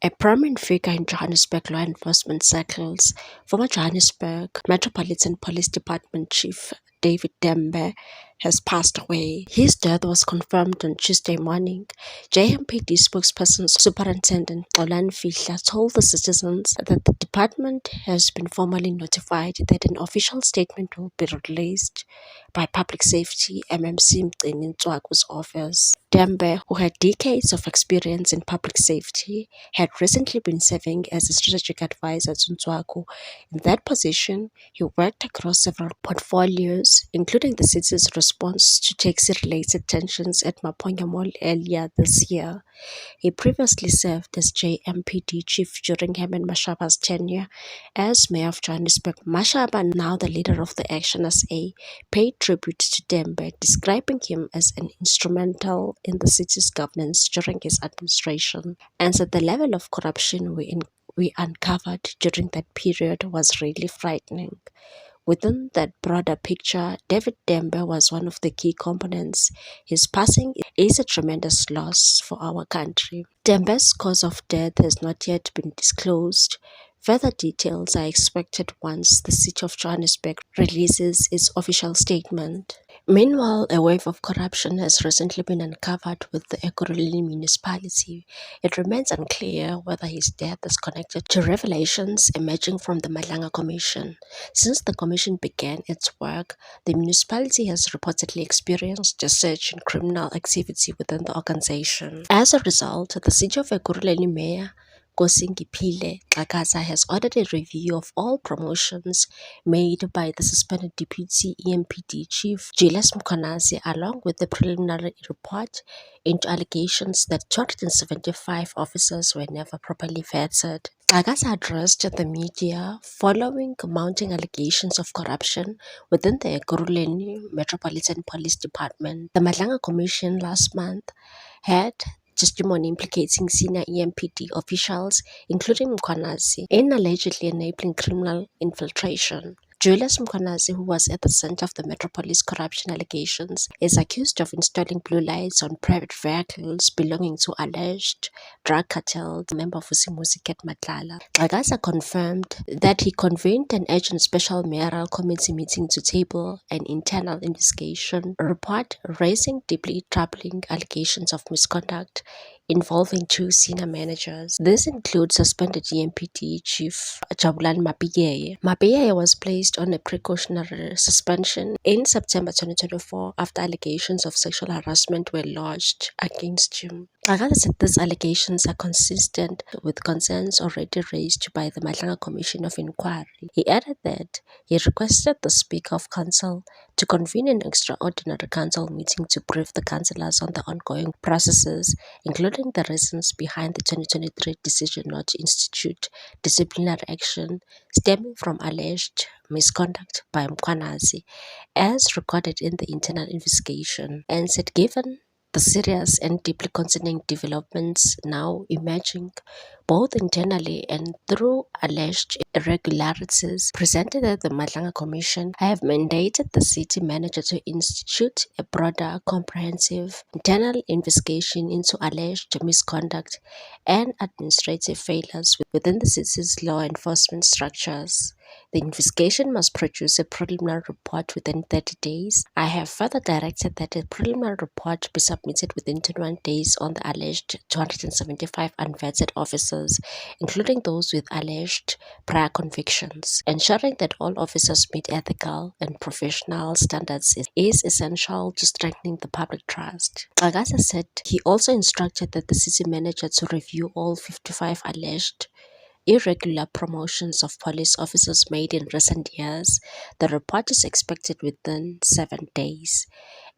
A prominent figure in Johannesburg law enforcement circles, former Johannesburg Metropolitan Police Department Chief David Dembe has passed away. His death was confirmed on Tuesday morning. JMPD spokesperson Superintendent Xolan Fihla told the citizens that the department has been formally notified that an official statement will be released by Public Safety MMC Mgcini Ncwaku's office. Dembe, who had decades of experience in public safety, had recently been serving as a strategic advisor to Ncwaku. In that position, he worked across several portfolios, including the city's response to taxi-related tensions at Maponya Mall earlier this year. He previously served as JMPD chief during Herman Mashaba's tenure as mayor of Johannesburg. Mashaba, now the leader of the Action SA, paid tribute to Dembe, describing him as an instrumental in the city's governance during his administration, and said the level of corruption we uncovered during that period was really frightening. Within that broader picture, David Dembe was one of the key components. His passing is a tremendous loss for our country. Dembe's cause of death has not yet been disclosed. Further details are expected once the City of Johannesburg releases its official statement. Meanwhile, a wave of corruption has recently been uncovered with the Ekurhuleni municipality. It remains unclear whether his death is connected to revelations emerging from the Madlanga Commission. Since the commission began its work, the municipality has reportedly experienced a surge in criminal activity within the organization. As a result, the City of Ekurhuleni Mayor Nkosingiphile Xakaza has ordered a review of all promotions made by the suspended Deputy EMPD Chief Julius Mkhwanazi, along with the preliminary report into allegations that 275 officers were never properly vetted. Xakaza addressed the media following mounting allegations of corruption within the Ekurhuleni Metropolitan Police Department. The Madlanga Commission last month had testimony implicating senior EMPD officials, including Mkhwanazi, in allegedly enabling criminal infiltration. Julius Mkhwanazi, who was at the center of the Metropolis corruption allegations, is accused of installing blue lights on private vehicles belonging to alleged drug cartel member Vusimuzi Ket Matlala. Xakaza confirmed that he convened an urgent special mayoral committee meeting to table an internal investigation report raising deeply troubling allegations of misconduct involving two senior managers. This includes suspended EMPD Chief Jabulani Mapigeye. Mapigeye was placed on a precautionary suspension in September 2024 after allegations of sexual harassment were lodged against him. Xakaza said these allegations are consistent with concerns already raised by the Madlanga Commission of Inquiry. He added that he requested the Speaker of Council to convene an extraordinary council meeting to brief the councillors on the ongoing processes, including the reasons behind the 2023 decision not to institute disciplinary action stemming from alleged misconduct by Mkhwanazi, as recorded in the internal investigation, and said given the serious and deeply concerning developments now emerging, both internally and through alleged irregularities presented at the Madlanga Commission, I have mandated the city manager to institute a broader, comprehensive internal investigation into alleged misconduct and administrative failures within the city's law enforcement structures. The investigation must produce a preliminary report within 30 days. I have further directed that a preliminary report be submitted within 21 days on the alleged 275 unvetted officers, including those with alleged prior convictions. Ensuring that all officers meet ethical and professional standards is essential to strengthening the public trust. Xakaza said he also instructed that the city manager to review all 55 alleged irregular promotions of police officers made in recent years. The report is expected within 7 days,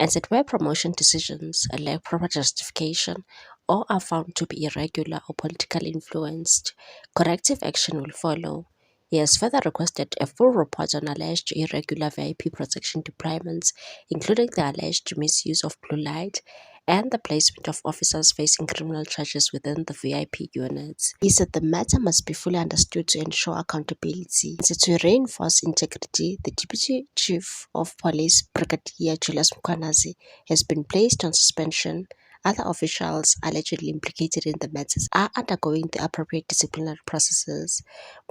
and said where promotion decisions lack proper justification or are found to be irregular or politically influenced, corrective action will follow. He has further requested a full report on alleged irregular VIP protection deployments, including the alleged misuse of blue light and the placement of officers facing criminal charges within the VIP units. He said the matter must be fully understood to ensure accountability. And to reinforce integrity, the Deputy Chief of Police, Brigadier Julius Mkhwanazi, has been placed on suspension Other officials allegedly implicated in the matters are undergoing the appropriate disciplinary processes.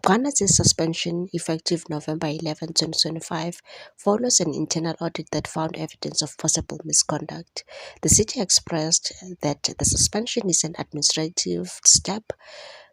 Mkhwanazi's suspension, effective November 11, 2025, follows an internal audit that found evidence of possible misconduct. The city expressed that the suspension is an administrative step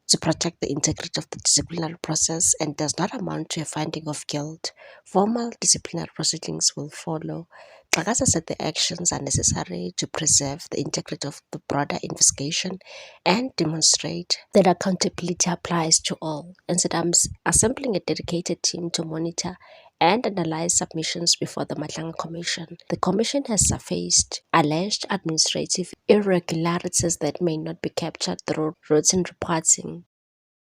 to protect the integrity of the disciplinary process and does not amount to a finding of guilt. Formal disciplinary proceedings will follow. Xhakaza said the actions are necessary to preserve the integrity of the broader investigation and demonstrate that accountability applies to all. And said, I'm assembling a dedicated team to monitor and analyze submissions before the Matlanga Commission. The Commission has surfaced alleged administrative irregularities that may not be captured through routine reporting.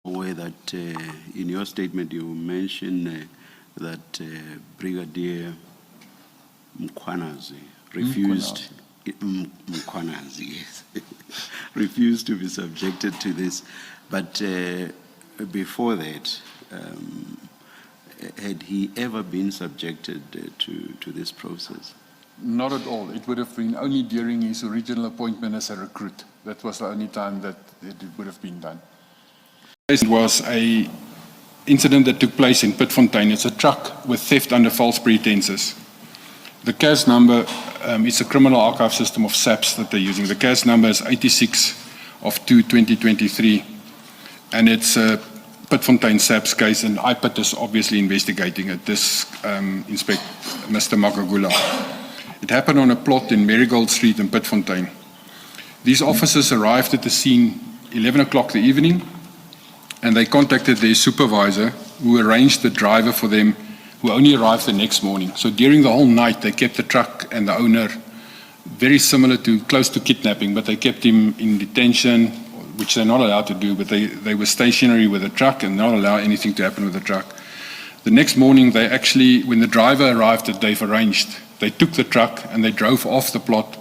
Aware that in your statement you mentioned that Brigadier Mkhwanazi refused. Mkhwanazi, yes, refused to be subjected to this, but before that. Had he ever been subjected to this process? Not at all. It would have been only during his original appointment as a recruit. That was the only time that it would have been done. It was an incident that took place in Pitfontein. It's a truck with theft under false pretenses. The CAS number is a criminal archive system of SAPS that they're using. The CAS number is 86 of 2023, and it's a Pitfontein SAPS case, and IPIT is obviously investigating it. This Inspector Mr. Makagula. It happened on a plot in Marigold Street in Pitfontein. These officers arrived at the scene 11 o'clock the evening, and they contacted their supervisor, who arranged the driver for them, who only arrived the next morning. So during the whole night, they kept the truck and the owner very similar to, close to kidnapping, but they kept him in detention, which they're not allowed to do, but they were stationary with the truck and not allow anything to happen with the truck. The next morning, they actually, when the driver arrived that they've arranged, they took the truck and they drove off the plot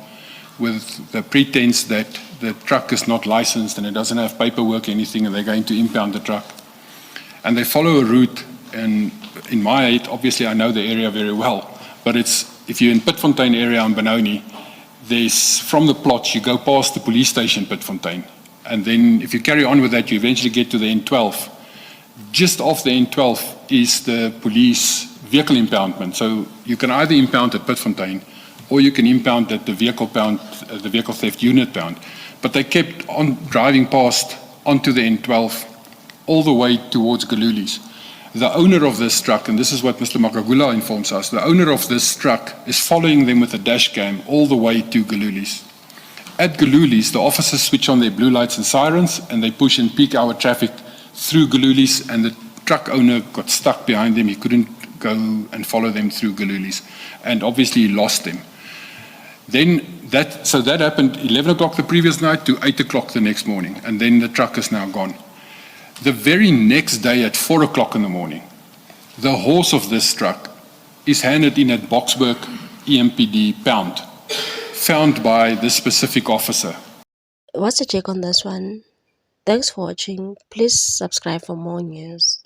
with the pretense that the truck is not licensed and it doesn't have paperwork or anything, and they're going to impound the truck. And they follow a route, and in my head, obviously I know the area very well, but it's, if you're in Pitfontein area in Benoni, there's, from the plots, you go past the police station Pitfontein. And then if you carry on with that, you eventually get to the N12. Just off the N12 is the police vehicle impoundment. So you can either impound at Pitfontein, or you can impound at the vehicle theft unit pound. But they kept on driving past onto the N12 all the way towards Galulis. The owner of this truck, and this is what Mr. Makagula informs us, the owner of this truck is following them with a dash cam all the way to Galulis. At Galulis, the officers switch on their blue lights and sirens, and they push in peak hour traffic through Galulis, and the truck owner got stuck behind them. He couldn't go and follow them through Galulis, and obviously he lost them. Then that happened 11 o'clock the previous night to 8 o'clock the next morning, and then the truck is now gone. The very next day at 4 o'clock in the morning, the horse of this truck is handed in at Boksburg EMPD pound, found by this specific officer. What's the take on this one? Thanks for watching. Please subscribe for more news.